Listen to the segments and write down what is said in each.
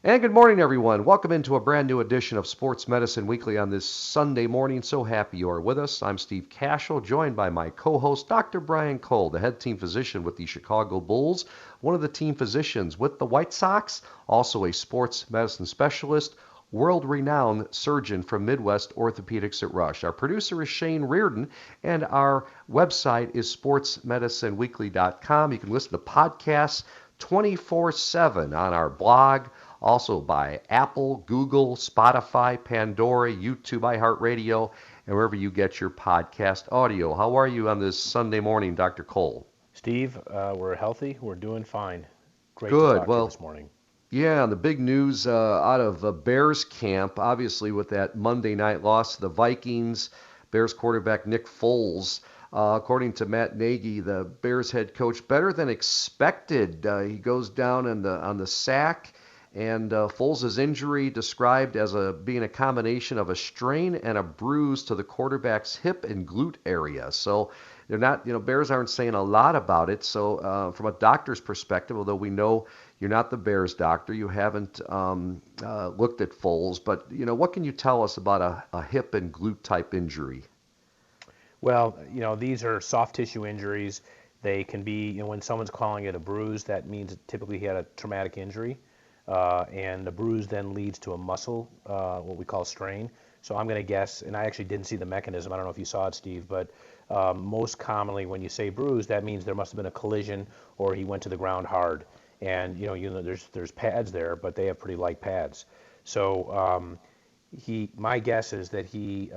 And good morning, everyone. Welcome into a brand new edition of Sports Medicine Weekly on this Sunday morning. So happy you are with us. I'm Steve Cashel, joined by my co-host, Dr. Brian Cole, the head team physician with the Chicago Bulls, one of the team physicians with the White Sox, also a sports medicine specialist, world-renowned surgeon from Midwest Orthopedics at Rush. Our producer is Shane Reardon, and our website is sportsmedicineweekly.com. You can listen to podcasts 24/7 on our blog, also by Apple, Google, Spotify, Pandora, YouTube, iHeartRadio, and wherever you get your podcast audio. How are you on this Sunday morning, Dr. Cole? Steve, we're healthy. We're doing fine. Great to Good. talk to you Well, this morning. yeah, the big news out of Bears camp, obviously with that Monday night loss to the Vikings, Bears quarterback Nick Foles, according to Matt Nagy, the Bears head coach, better than expected. He goes down on the sack, and Foles' injury described as being a combination of a strain and a bruise to the quarterback's hip and glute area. So they're not, Bears aren't saying a lot about it. So from a doctor's perspective, although we know you're not the Bears doctor, you haven't looked at Foles, but what can you tell us about a hip and glute type injury? Well, these are soft tissue injuries. They can be, when someone's calling it a bruise, that means typically he had a traumatic injury. And the bruise then leads to a muscle, what we call strain. So I'm going to guess, and I actually didn't see the mechanism. I don't know if you saw it, Steve, but most commonly when you say bruise, that means there must have been a collision or he went to the ground hard. And there's pads there, but they have pretty light pads. So my guess is that he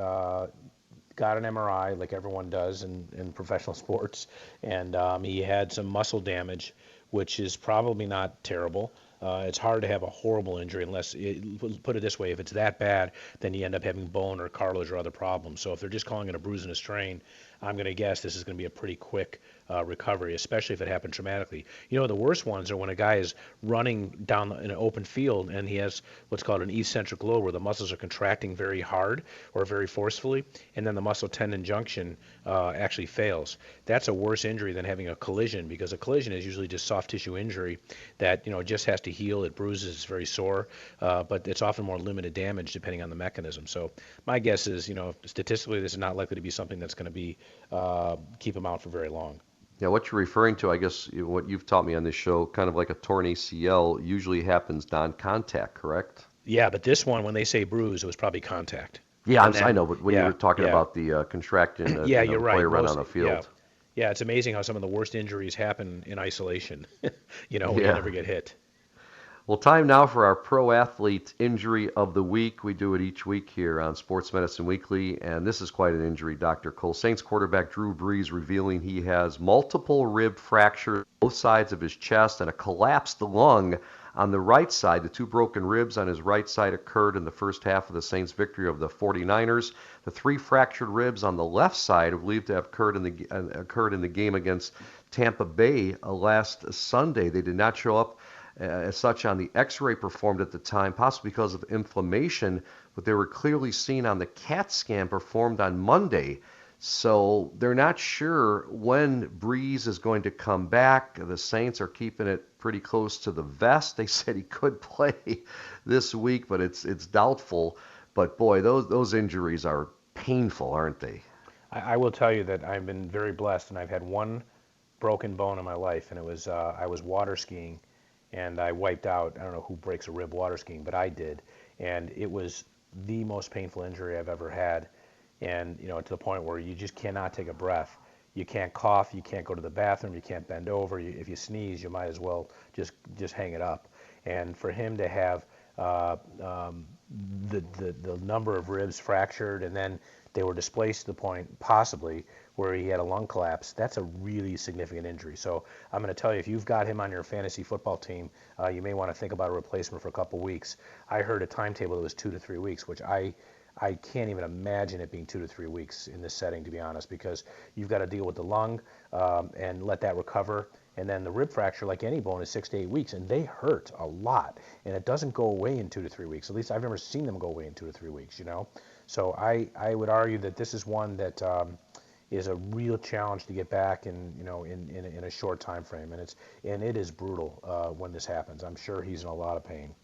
got an MRI like everyone does in professional sports, and he had some muscle damage, which is probably not terrible. It's hard to have a horrible injury put it this way, if it's that bad, then you end up having bone or cartilage or other problems. So if they're just calling it a bruise and a strain, I'm going to guess this is going to be a pretty quick recovery, especially if it happened traumatically. The worst ones are when a guy is running down in an open field and he has what's called an eccentric load, where the muscles are contracting very hard or very forcefully, and then the muscle tendon junction actually fails. That's a worse injury than having a collision, because a collision is usually just soft tissue injury that just has to heal. It bruises, it's very sore, but it's often more limited damage depending on the mechanism. So my guess is, statistically, this is not likely to be something that's going to be keep him out for very long. Yeah, what you're referring to, I guess, what you've taught me on this show, kind of like a torn ACL, usually happens non-contact, correct? Yeah, but this one, when they say bruise, it was probably contact. Yeah, And I then, know, but when you yeah, were talking yeah, about the contraction, yeah, you're the right. player ran on Most, the yeah, field. yeah. It's amazing how some of the worst injuries happen in isolation. When you Yeah. never get hit. Well, time now for our pro athlete injury of the week. We do it each week here on Sports Medicine Weekly, and this is quite an injury, Dr. Cole. Saints quarterback Drew Brees revealing he has multiple rib fractures on both sides of his chest and a collapsed lung on the right side. The two broken ribs on his right side occurred in the first half of the Saints' victory of the 49ers. The three fractured ribs on the left side are believed to have occurred in the game against Tampa Bay last Sunday. They did not show up as such on the x-ray performed at the time, possibly because of inflammation, but they were clearly seen on the CAT scan performed on Monday. So they're not sure when Brees is going to come back. The Saints are keeping it pretty close to the vest. They said he could play this week, but it's doubtful. But boy, those injuries are painful, aren't they? I will tell you that I've been very blessed, and I've had one broken bone in my life, and it was I was water skiing, and I wiped out. I don't know who breaks a rib water skiing, but I did, and it was the most painful injury I've ever had, and to the point where you just cannot take a breath. You can't cough, you can't go to the bathroom, you can't bend over. If you sneeze, you might as well just hang it up. And for him to have uh, um, the number of ribs fractured, and then they were displaced to the point possibly where he had a lung collapse. That's a really significant injury. So I'm going to tell you, if you've got him on your fantasy football team, you may want to think about a replacement for a couple weeks. I heard a timetable that was 2 to 3 weeks, which I can't even imagine it being 2 to 3 weeks in this setting, to be honest, because you've got to deal with the lung and let that recover. And then the rib fracture, like any bone, is 6 to 8 weeks, and they hurt a lot. And it doesn't go away in 2 to 3 weeks. At least I've never seen them go away in 2 to 3 weeks. So I would argue that this is one that is a real challenge to get back in a short time frame, and it is brutal when this happens. I'm sure he's in a lot of pain.